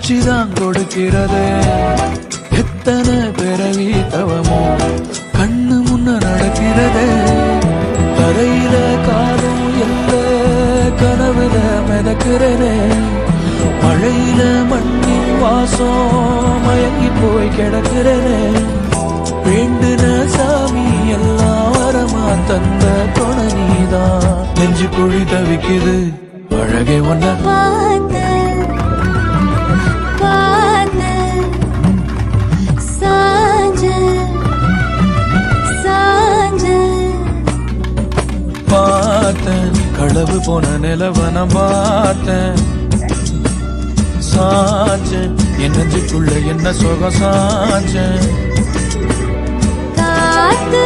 காட்சிதான் கொடுக்கிறது. எத்தனை பிறவி தவமோ கண்ணு முன்ன நடக்கிறது. தரையில காலும் எந்த கனவுல மிதக்கிறனே. மழையில மண்ணின் வாசம் மயங்கி போய் கிடக்கிறனே. வேண்டுன சாமி எல்லாம் வரமா தந்த துணை நீதான். நெஞ்சு குழி தவிக்குது அழகே ஒன்ன பார்த்தேன். களவு போன நிலவன பார்த்தேன். சாச்சேன் என் நெஞ்சுக்குள்ள என்ன சுகம் சாச்சேன். காத்து